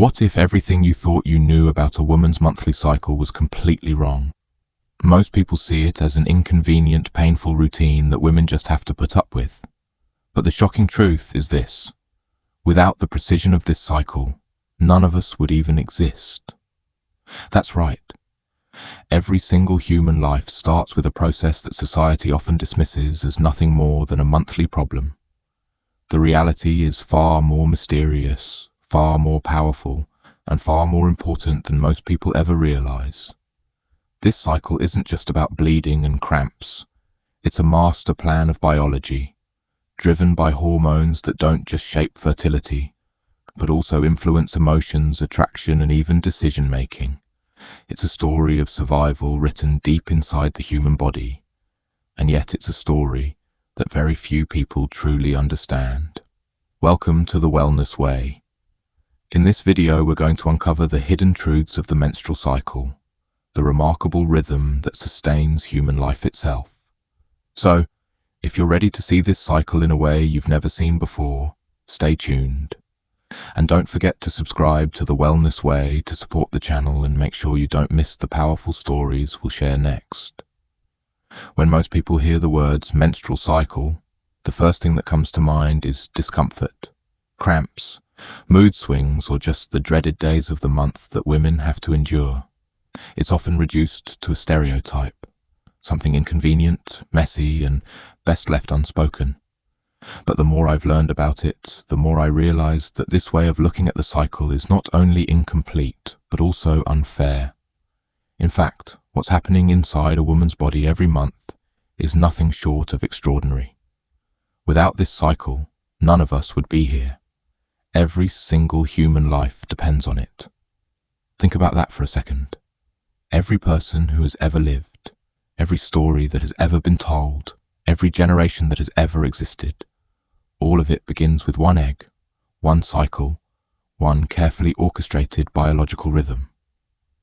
What if everything you thought you knew about a woman's monthly cycle was completely wrong? Most people see it as an inconvenient, painful routine that women just have to put up with. But the shocking truth is this: without the precision of this cycle, none of us would even exist. That's right. Every single human life starts with a process that society often dismisses as nothing more than a monthly problem. The reality is far more mysterious, far more powerful, and far more important than most people ever realize. This cycle isn't just about bleeding and cramps. It's a master plan of biology, driven by hormones that don't just shape fertility, but also influence emotions, attraction, and even decision-making. It's a story of survival written deep inside the human body, and yet it's a story that very few people truly understand. Welcome to the Wellness Way. In this video, we're going to uncover the hidden truths of the menstrual cycle, the remarkable rhythm that sustains human life itself. So, if you're ready to see this cycle in a way you've never seen before, stay tuned. And don't forget to subscribe to The Wellness Way to support the channel and make sure you don't miss the powerful stories we'll share next. When most people hear the words menstrual cycle, the first thing that comes to mind is discomfort, cramps, mood swings, or just the dreaded days of the month that women have to endure. It's often reduced to a stereotype, something inconvenient, messy, and best left unspoken. But the more I've learned about it, the more I realize that this way of looking at the cycle is not only incomplete, but also unfair. In fact, what's happening inside a woman's body every month is nothing short of extraordinary. Without this cycle, none of us would be here. Every single human life depends on it. Think about that for a second. Every person who has ever lived, every story that has ever been told, every generation that has ever existed, all of it begins with one egg, one cycle, one carefully orchestrated biological rhythm.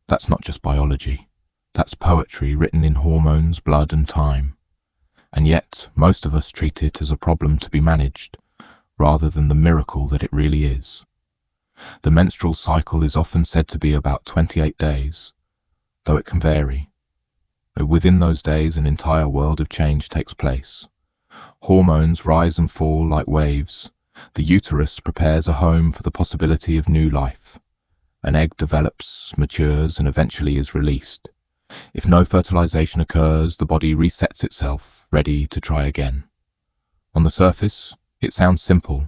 That's not just biology. That's poetry written in hormones, blood, and time. And yet, most of us treat it as a problem to be managed, rather than the miracle that it really is. The menstrual cycle is often said to be about 28 days, though it can vary. Within those days, an entire world of change takes place. Hormones rise and fall like waves. The uterus prepares a home for the possibility of new life. An egg develops, matures, and eventually is released. If no fertilization occurs, the body resets itself, ready to try again. On the surface, it sounds simple,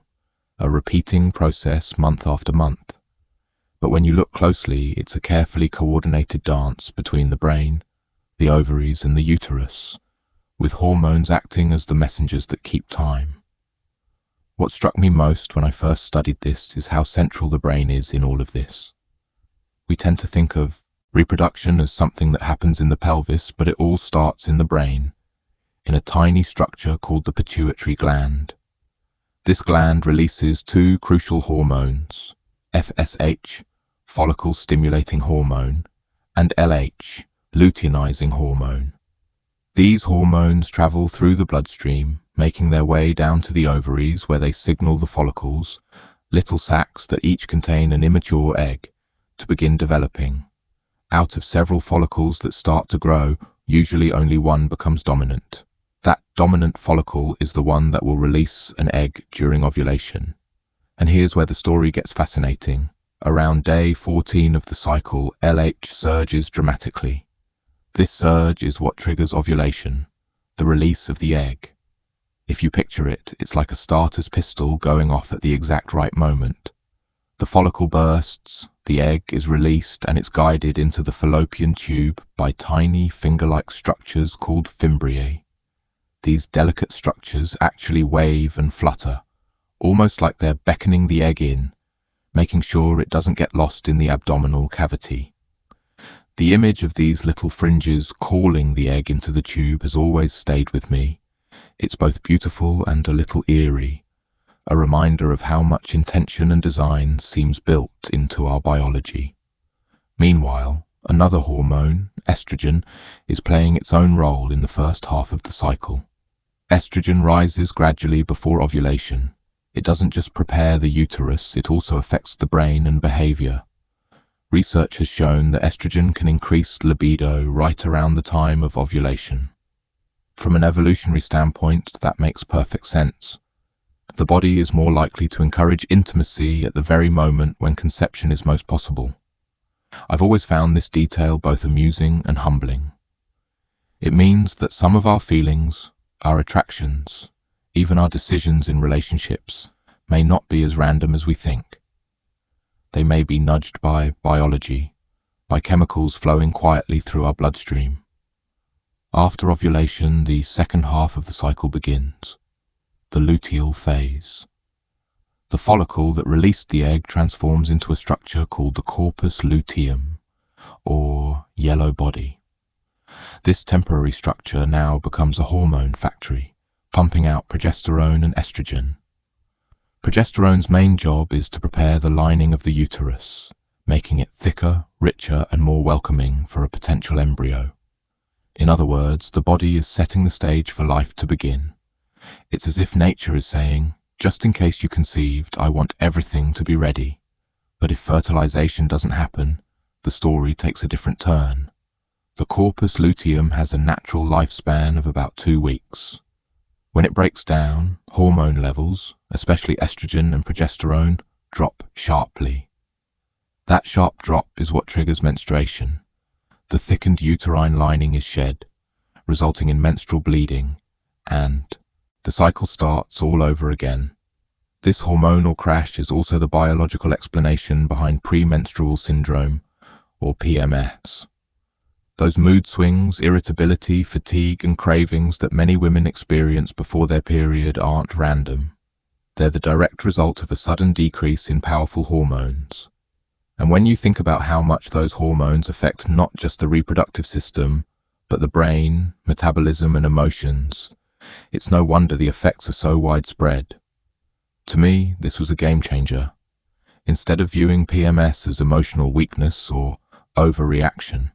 a repeating process month after month. But when you look closely, it's a carefully coordinated dance between the brain, the ovaries, and the uterus, with hormones acting as the messengers that keep time. What struck me most when I first studied this is how central the brain is in all of this. We tend to think of reproduction as something that happens in the pelvis, but it all starts in the brain, in a tiny structure called the pituitary gland. This gland releases two crucial hormones, FSH, follicle-stimulating hormone, and LH, luteinizing hormone. These hormones travel through the bloodstream, making their way down to the ovaries where they signal the follicles, little sacs that each contain an immature egg, to begin developing. Out of several follicles that start to grow, usually only one becomes dominant. That dominant follicle is the one that will release an egg during ovulation. And here's where the story gets fascinating. Around day 14 of the cycle, LH surges dramatically. This surge is what triggers ovulation, the release of the egg. If you picture it, it's like a starter's pistol going off at the exact right moment. The follicle bursts, the egg is released, and it's guided into the fallopian tube by tiny finger-like structures called fimbriae. These delicate structures actually wave and flutter, almost like they're beckoning the egg in, making sure it doesn't get lost in the abdominal cavity. The image of these little fringes calling the egg into the tube has always stayed with me. It's both beautiful and a little eerie, a reminder of how much intention and design seems built into our biology. Meanwhile, another hormone, estrogen, is playing its own role in the first half of the cycle. Estrogen rises gradually before ovulation, It doesn't just prepare the uterus, it also affects the brain and behavior. Research has shown that estrogen can increase libido right around the time of ovulation. From an evolutionary standpoint, that makes perfect sense. The body is more likely to encourage intimacy at the very moment when conception is most possible. I've always found this detail both amusing and humbling. It means that some of our feelings, our attractions, even our decisions in relationships, may not be as random as we think. They may be nudged by biology, by chemicals flowing quietly through our bloodstream. After ovulation, the second half of the cycle begins, the luteal phase. The follicle that released the egg transforms into a structure called the corpus luteum, or yellow body. This temporary structure now becomes a hormone factory, pumping out progesterone and estrogen. Progesterone's main job is to prepare the lining of the uterus, making it thicker, richer, and more welcoming for a potential embryo. In other words, the body is setting the stage for life to begin. It's as if nature is saying, just in case you conceived, I want everything to be ready. But if fertilization doesn't happen, the story takes a different turn. The corpus luteum has a natural lifespan of about 2 weeks. When it breaks down, hormone levels, especially estrogen and progesterone, drop sharply. That sharp drop is what triggers menstruation. The thickened uterine lining is shed, resulting in menstrual bleeding, and the cycle starts all over again. This hormonal crash is also the biological explanation behind premenstrual syndrome, or PMS. Those mood swings, irritability, fatigue, and cravings that many women experience before their period aren't random. They're the direct result of a sudden decrease in powerful hormones. And when you think about how much those hormones affect not just the reproductive system, but the brain, metabolism, and emotions, it's no wonder the effects are so widespread. To me, this was a game changer. Instead of viewing PMS as emotional weakness or overreaction,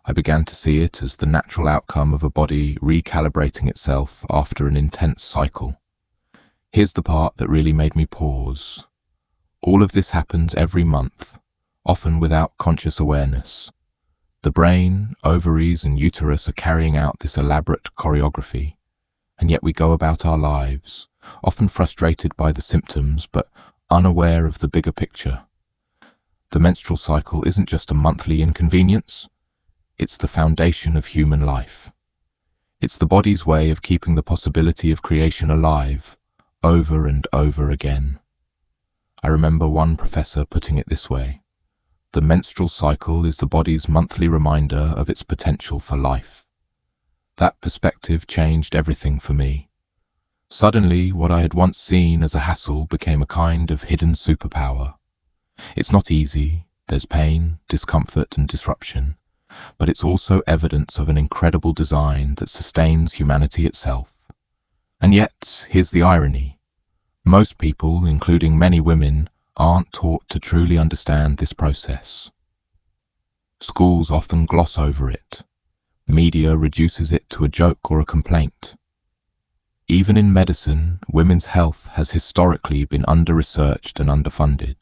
I began to see it as the natural outcome of a body recalibrating itself after an intense cycle. Here's the part that really made me pause. All of this happens every month, often without conscious awareness. The brain, ovaries, and uterus are carrying out this elaborate choreography, and yet we go about our lives, often frustrated by the symptoms but unaware of the bigger picture. The menstrual cycle isn't just a monthly inconvenience, it's the foundation of human life. It's the body's way of keeping the possibility of creation alive, over and over again. I remember one professor putting it this way: the menstrual cycle is the body's monthly reminder of its potential for life. That perspective changed everything for me. Suddenly, what I had once seen as a hassle became a kind of hidden superpower. It's not easy, there's pain, discomfort, and disruption, but it's also evidence of an incredible design that sustains humanity itself. And yet, here's the irony. Most people, including many women, aren't taught to truly understand this process. Schools often gloss over it. Media reduces it to a joke or a complaint. Even in medicine, women's health has historically been under-researched and underfunded.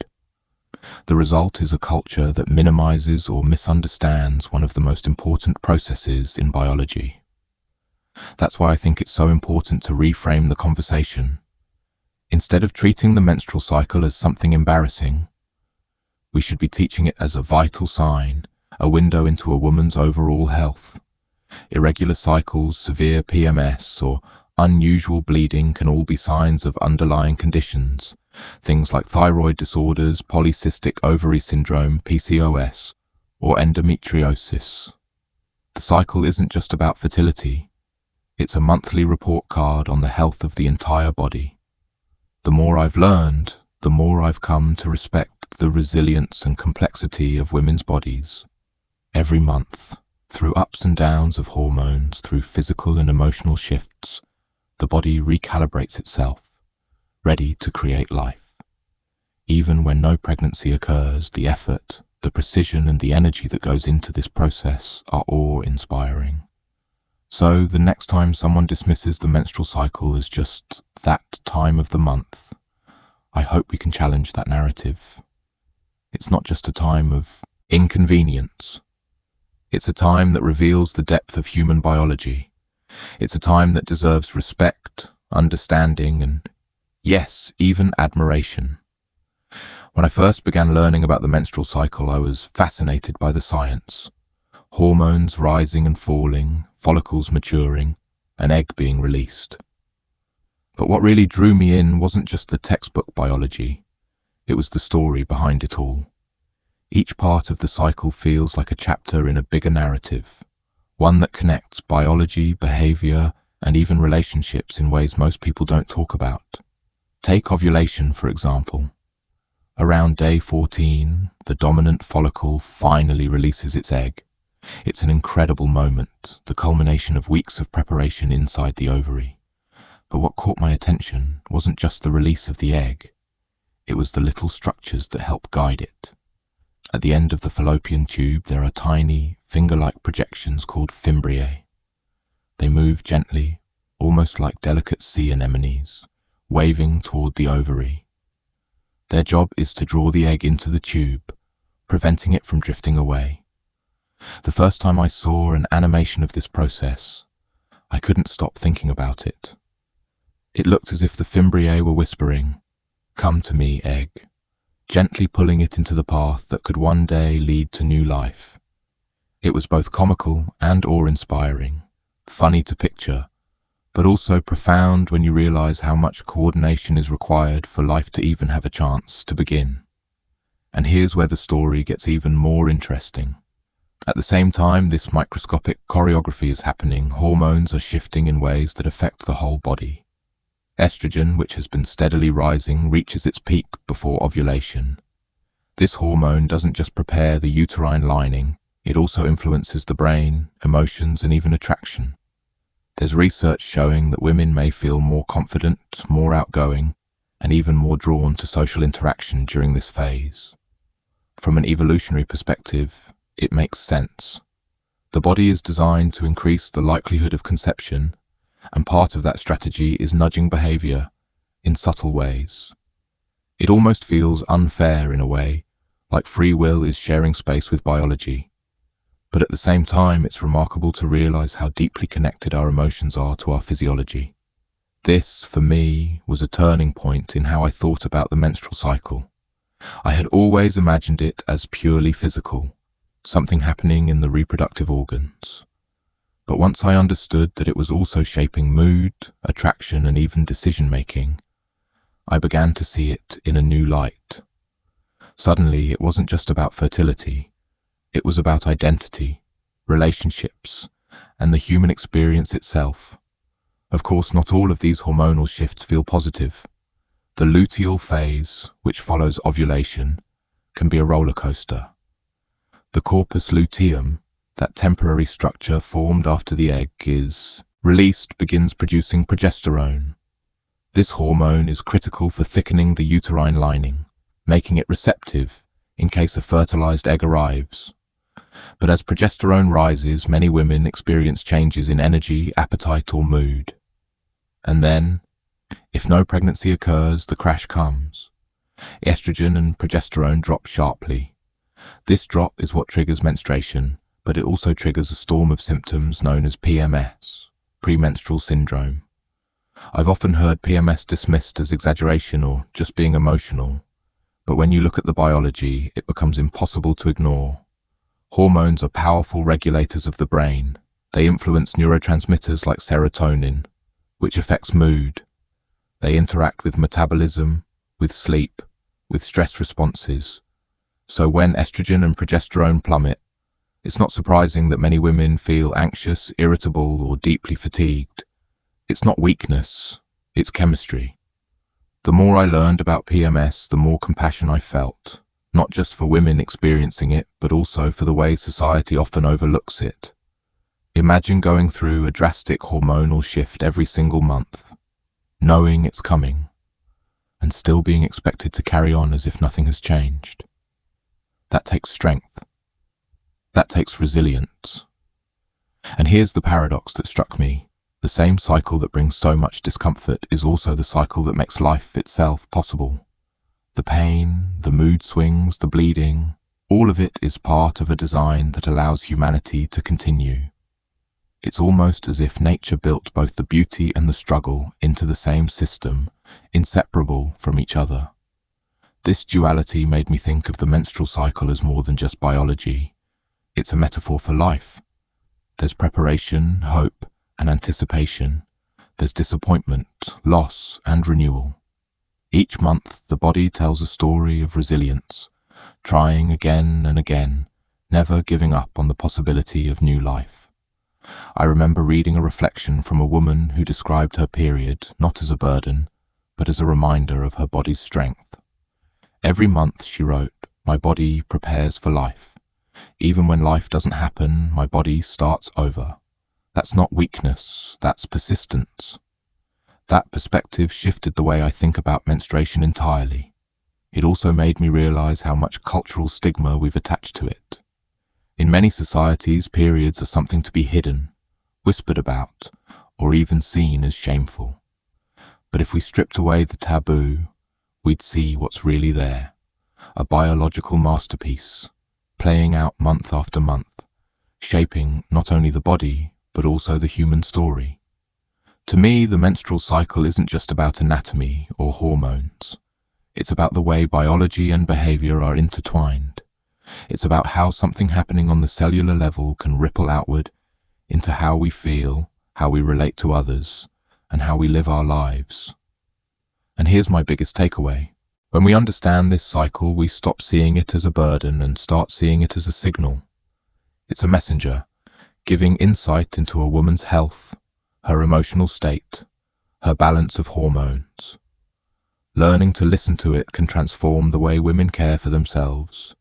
The result is a culture that minimizes or misunderstands one of the most important processes in biology. That's why I think it's so important to reframe the conversation. Instead of treating the menstrual cycle as something embarrassing, we should be teaching it as a vital sign, a window into a woman's overall health. Irregular cycles, severe PMS, or unusual bleeding can all be signs of underlying conditions. Things like thyroid disorders, polycystic ovary syndrome, PCOS, or endometriosis. The cycle isn't just about fertility. It's a monthly report card on the health of the entire body. The more I've learned, the more I've come to respect the resilience and complexity of women's bodies. Every month, through ups and downs of hormones, through physical and emotional shifts, the body recalibrates itself, ready to create life. Even when no pregnancy occurs, the effort, the precision, and the energy that goes into this process are awe-inspiring. So the next time someone dismisses the menstrual cycle as just that time of the month, I hope we can challenge that narrative. It's not just a time of inconvenience. It's a time that reveals the depth of human biology. It's a time that deserves respect, understanding, and, yes, even admiration. When I first began learning about the menstrual cycle, I was fascinated by the science. Hormones rising and falling, follicles maturing, an egg being released. But what really drew me in wasn't just the textbook biology. It was the story behind it all. Each part of the cycle feels like a chapter in a bigger narrative, one that connects biology, behavior, and even relationships in ways most people don't talk about. Take ovulation, for example. Around day 14, the dominant follicle finally releases its egg. It's an incredible moment, the culmination of weeks of preparation inside the ovary. But what caught my attention wasn't just the release of the egg. It was the little structures that help guide it. At the end of the fallopian tube, there are tiny, finger-like projections called fimbriae. They move gently, almost like delicate sea anemones, waving toward the ovary. Their job is to draw the egg into the tube, preventing it from drifting away. The first time I saw an animation of this process, I couldn't stop thinking about it. It looked as if the fimbriae were whispering, "Come to me, egg," gently pulling it into the path that could one day lead to new life. It was both comical and awe-inspiring, funny to picture, but also profound when you realize how much coordination is required for life to even have a chance to begin. And here's where the story gets even more interesting. At the same time this microscopic choreography is happening, hormones are shifting in ways that affect the whole body. Estrogen, which has been steadily rising, reaches its peak before ovulation. This hormone doesn't just prepare the uterine lining, it also influences the brain, emotions, and even attraction. There's research showing that women may feel more confident, more outgoing, and even more drawn to social interaction during this phase. From an evolutionary perspective, it makes sense. The body is designed to increase the likelihood of conception, and part of that strategy is nudging behavior in subtle ways. It almost feels unfair in a way, like free will is sharing space with biology. But at the same time, it's remarkable to realize how deeply connected our emotions are to our physiology. This, for me, was a turning point in how I thought about the menstrual cycle. I had always imagined it as purely physical, something happening in the reproductive organs. But once I understood that it was also shaping mood, attraction, and even decision-making, I began to see it in a new light. Suddenly, it wasn't just about fertility. It was about identity, relationships, and the human experience itself. Of course, not all of these hormonal shifts feel positive. The luteal phase, which follows ovulation, can be a roller coaster. The corpus luteum, that temporary structure formed after the egg is released, begins producing progesterone. This hormone is critical for thickening the uterine lining, making it receptive in case a fertilized egg arrives. But as progesterone rises, many women experience changes in energy, appetite, or mood. And then, if no pregnancy occurs, the crash comes. Estrogen and progesterone drop sharply. This drop is what triggers menstruation, but it also triggers a storm of symptoms known as PMS, premenstrual syndrome. I've often heard PMS dismissed as exaggeration or just being emotional, but when you look at the biology, it becomes impossible to ignore. Hormones are powerful regulators of the brain. They influence neurotransmitters like serotonin, which affects mood. They interact with metabolism, with sleep, with stress responses. So when estrogen and progesterone plummet, it's not surprising that many women feel anxious, irritable, or deeply fatigued. It's not weakness, it's chemistry. The more I learned about PMS, the more compassion I felt, not just for women experiencing it, but also for the way society often overlooks it. Imagine going through a drastic hormonal shift every single month, knowing it's coming, and still being expected to carry on as if nothing has changed. That takes strength. That takes resilience. And here's the paradox that struck me. The same cycle that brings so much discomfort is also the cycle that makes life itself possible. The pain, the mood swings, the bleeding, all of it is part of a design that allows humanity to continue. It's almost as if nature built both the beauty and the struggle into the same system, inseparable from each other. This duality made me think of the menstrual cycle as more than just biology. It's a metaphor for life. There's preparation, hope, and anticipation. There's disappointment, loss, and renewal. Each month, the body tells a story of resilience, trying again and again, never giving up on the possibility of new life. I remember reading a reflection from a woman who described her period not as a burden, but as a reminder of her body's strength. Every month, she wrote, my body prepares for life. Even when life doesn't happen, my body starts over. That's not weakness, that's persistence. That perspective shifted the way I think about menstruation entirely. It also made me realize how much cultural stigma we've attached to it. In many societies, periods are something to be hidden, whispered about, or even seen as shameful. But if we stripped away the taboo, we'd see what's really there. A biological masterpiece, playing out month after month, shaping not only the body, but also the human story. To me, the menstrual cycle isn't just about anatomy or hormones. It's about the way biology and behavior are intertwined. It's about how something happening on the cellular level can ripple outward into how we feel, how we relate to others, and how we live our lives. And here's my biggest takeaway. When we understand this cycle, we stop seeing it as a burden and start seeing it as a signal. It's a messenger, giving insight into a woman's health, her emotional state, her balance of hormones. Learning to listen to it can transform the way women care for themselves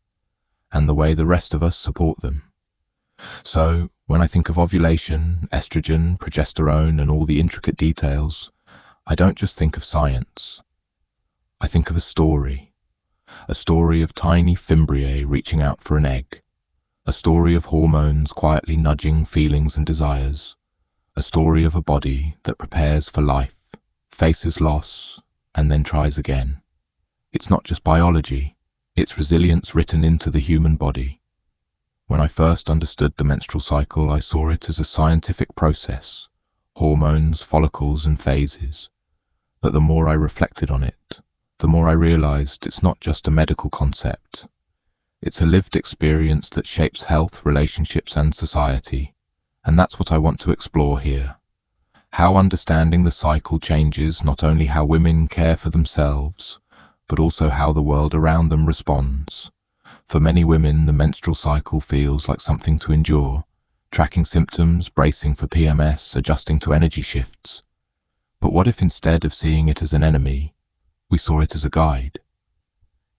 and the way the rest of us support them. So, when I think of ovulation, estrogen, progesterone, and all the intricate details, I don't just think of science. I think of a story of tiny fimbriae reaching out for an egg, a story of hormones quietly nudging feelings and desires, a story of a body that prepares for life, faces loss, and then tries again. It's not just biology, it's resilience written into the human body. When I first understood the menstrual cycle, I saw it as a scientific process, hormones, follicles, and phases. But the more I reflected on it, the more I realized it's not just a medical concept. It's a lived experience that shapes health, relationships, and society. And that's what I want to explore here. How understanding the cycle changes not only how women care for themselves, but also how the world around them responds. For many women, the menstrual cycle feels like something to endure, tracking symptoms, bracing for PMS, adjusting to energy shifts. But what if instead of seeing it as an enemy, we saw it as a guide?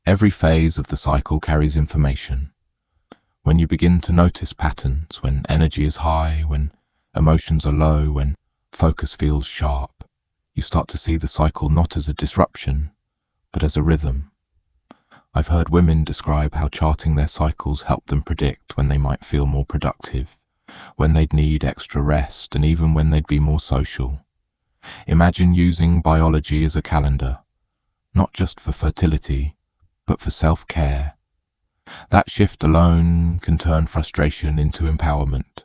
Every phase of the cycle carries information. When you begin to notice patterns, when energy is high, when emotions are low, when focus feels sharp, you start to see the cycle not as a disruption, but as a rhythm. I've heard women describe how charting their cycles helped them predict when they might feel more productive, when they'd need extra rest, and even when they'd be more social. Imagine using biology as a calendar, not just for fertility, but for self-care. That shift alone can turn frustration into empowerment.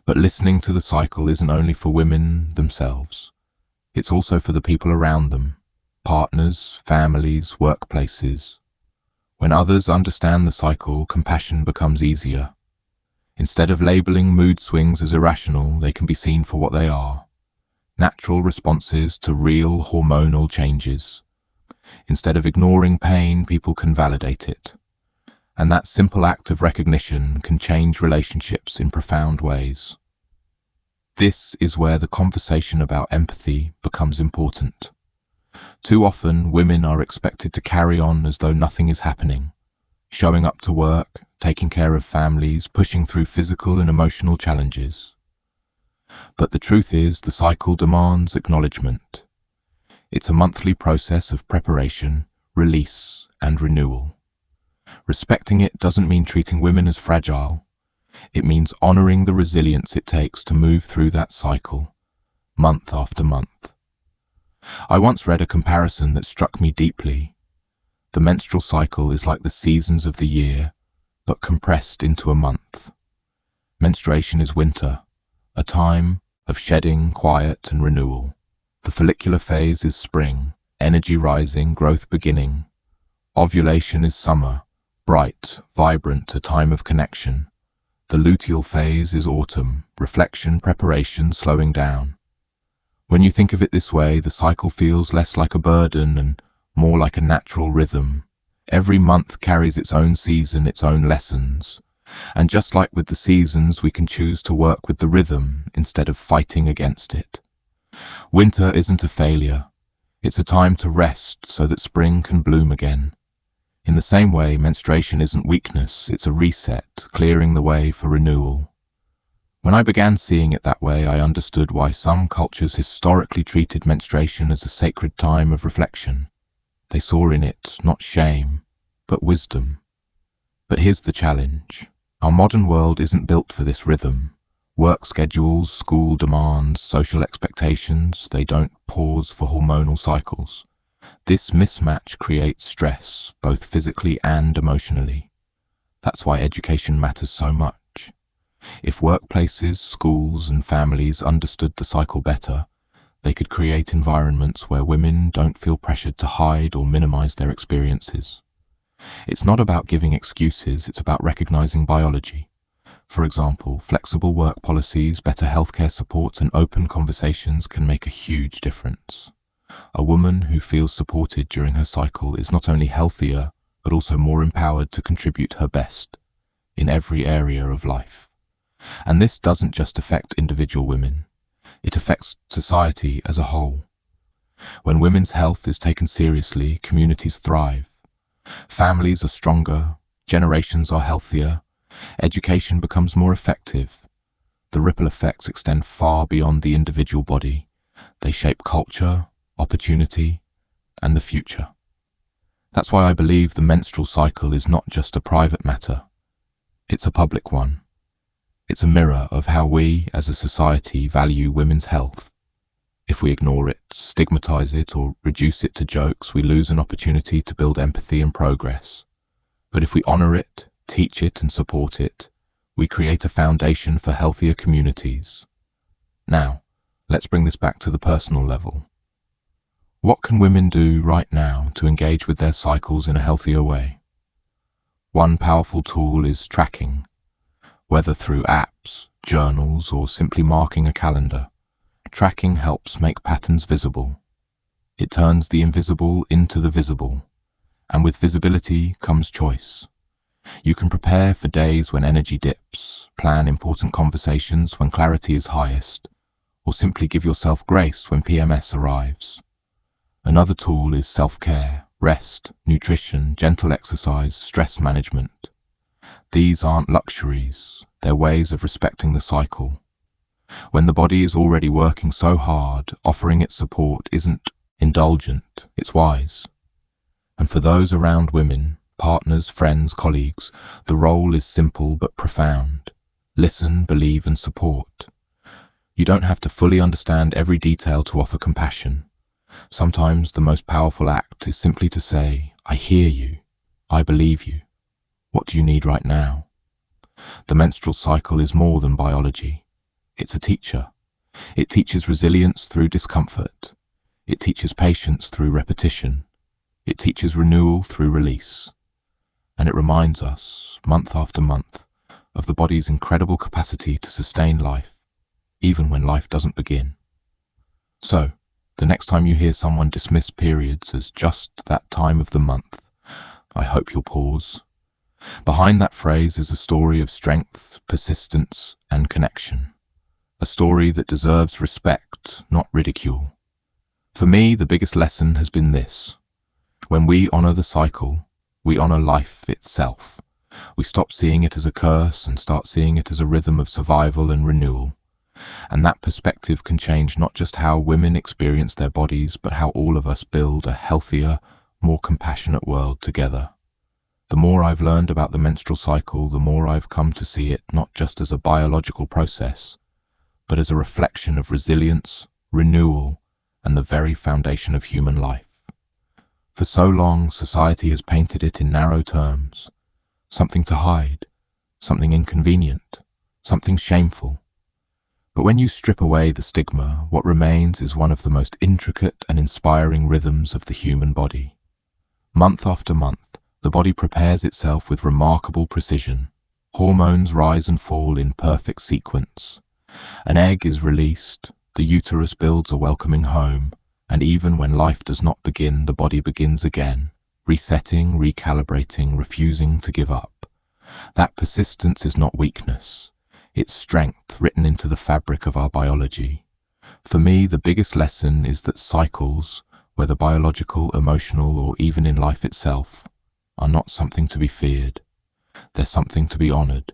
But listening to the cycle isn't only for women themselves. It's also for the people around them, partners, families, workplaces. When others understand the cycle, compassion becomes easier. Instead of labeling mood swings as irrational, they can be seen for what they are. Natural responses to real hormonal changes. Instead of ignoring pain, people can validate it. And that simple act of recognition can change relationships in profound ways. This is where the conversation about empathy becomes important. Too often, women are expected to carry on as though nothing is happening, showing up to work, taking care of families, pushing through physical and emotional challenges. But the truth is, the cycle demands acknowledgement. It's a monthly process of preparation, release, and renewal. Respecting it doesn't mean treating women as fragile. It means honoring the resilience it takes to move through that cycle, month after month. I once read a comparison that struck me deeply. The menstrual cycle is like the seasons of the year, but compressed into a month. Menstruation is winter, a time of shedding, quiet, and renewal. The follicular phase is spring, energy rising, growth beginning. Ovulation is summer, bright, vibrant, a time of connection. The luteal phase is autumn, reflection, preparation, slowing down. When you think of it this way, the cycle feels less like a burden and more like a natural rhythm. Every month carries its own season, its own lessons. And just like with the seasons, we can choose to work with the rhythm instead of fighting against it. Winter isn't a failure. It's a time to rest so that spring can bloom again. In the same way, menstruation isn't weakness, it's a reset, clearing the way for renewal. When I began seeing it that way, I understood why some cultures historically treated menstruation as a sacred time of reflection. They saw in it not shame, but wisdom. But here's the challenge. Our modern world isn't built for this rhythm. Work schedules, school demands, social expectations, they don't pause for hormonal cycles. This mismatch creates stress, both physically and emotionally. That's why education matters so much. If workplaces, schools, and families understood the cycle better, they could create environments where women don't feel pressured to hide or minimize their experiences. It's not about giving excuses, it's about recognizing biology. For example, flexible work policies, better healthcare support, and open conversations can make a huge difference. A woman who feels supported during her cycle is not only healthier, but also more empowered to contribute her best in every area of life. And this doesn't just affect individual women, it affects society as a whole. When women's health is taken seriously, communities thrive. Families are stronger, generations are healthier, education becomes more effective. The ripple effects extend far beyond the individual body. They shape culture, opportunity, and the future. That's why I believe the menstrual cycle is not just a private matter. It's a public one. It's a mirror of how we, as a society, value women's health. If we ignore it, stigmatize it, or reduce it to jokes, we lose an opportunity to build empathy and progress. But if we honor it, teach it, and support it, we create a foundation for healthier communities. Now, let's bring this back to the personal level. What can women do right now to engage with their cycles in a healthier way? One powerful tool is tracking, whether through apps, journals, or simply marking a calendar. Tracking helps make patterns visible. It turns the invisible into the visible, and with visibility comes choice. You can prepare for days when energy dips, plan important conversations when clarity is highest, or simply give yourself grace when PMS arrives. Another tool is self-care, rest, nutrition, gentle exercise, stress management. These aren't luxuries, they're ways of respecting the cycle. When the body is already working so hard, offering its support isn't indulgent, it's wise. And for those around women, partners, friends, colleagues, the role is simple but profound. Listen, believe, and support. You don't have to fully understand every detail to offer compassion. Sometimes the most powerful act is simply to say, I hear you, I believe you. What do you need right now? The menstrual cycle is more than biology. It's a teacher. It teaches resilience through discomfort. It teaches patience through repetition. It teaches renewal through release. And it reminds us, month after month, of the body's incredible capacity to sustain life, even when life doesn't begin. So, the next time you hear someone dismiss periods as just that time of the month, I hope you'll pause. Behind that phrase is a story of strength, persistence, and connection. A story that deserves respect, not ridicule. For me, the biggest lesson has been this. When we honor the cycle, we honor life itself. We stop seeing it as a curse and start seeing it as a rhythm of survival and renewal. And that perspective can change not just how women experience their bodies, but how all of us build a healthier, more compassionate world together. The more I've learned about the menstrual cycle, the more I've come to see it not just as a biological process, but as a reflection of resilience, renewal, and the very foundation of human life. For so long, society has painted it in narrow terms. Something to hide, something inconvenient, something shameful. But when you strip away the stigma, what remains is one of the most intricate and inspiring rhythms of the human body. Month after month, the body prepares itself with remarkable precision. Hormones rise and fall in perfect sequence. An egg is released, the uterus builds a welcoming home, and even when life does not begin, the body begins again, resetting, recalibrating, refusing to give up. That persistence is not weakness. It's strength written into the fabric of our biology. For me, the biggest lesson is that cycles, whether biological, emotional, or even in life itself, are not something to be feared. They're something to be honored.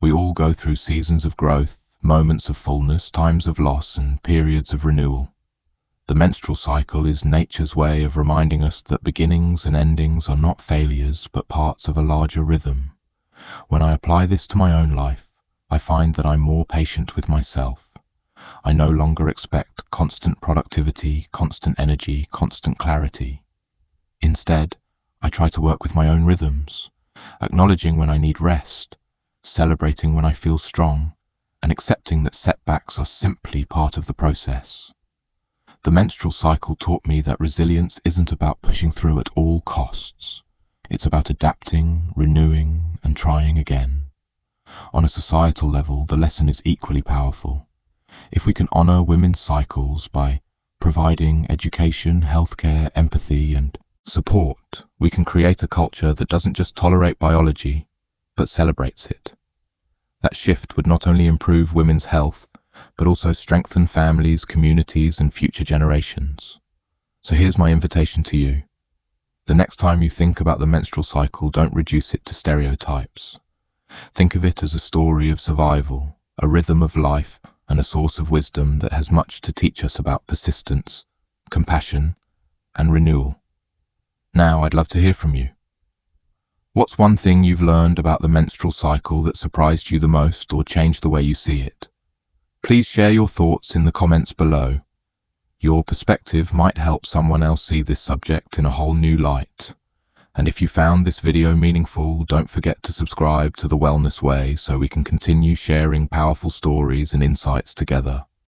We all go through seasons of growth, moments of fullness, times of loss, and periods of renewal. The menstrual cycle is nature's way of reminding us that beginnings and endings are not failures, but parts of a larger rhythm. When I apply this to my own life, I find that I'm more patient with myself. I no longer expect constant productivity, constant energy, constant clarity. Instead, I try to work with my own rhythms, acknowledging when I need rest, celebrating when I feel strong, and accepting that setbacks are simply part of the process. The menstrual cycle taught me that resilience isn't about pushing through at all costs. It's about adapting, renewing, and trying again. On a societal level, the lesson is equally powerful. If we can honor women's cycles by providing education, healthcare, empathy, and support, we can create a culture that doesn't just tolerate biology, but celebrates it. That shift would not only improve women's health, but also strengthen families, communities, and future generations. So here's my invitation to you. The next time you think about the menstrual cycle, don't reduce it to stereotypes. Think of it as a story of survival, a rhythm of life, and a source of wisdom that has much to teach us about persistence, compassion, and renewal. Now, I'd love to hear from you. What's one thing you've learned about the menstrual cycle that surprised you the most or changed the way you see it? Please share your thoughts in the comments below. Your perspective might help someone else see this subject in a whole new light. And if you found this video meaningful, don't forget to subscribe to The Wellness Way so we can continue sharing powerful stories and insights together.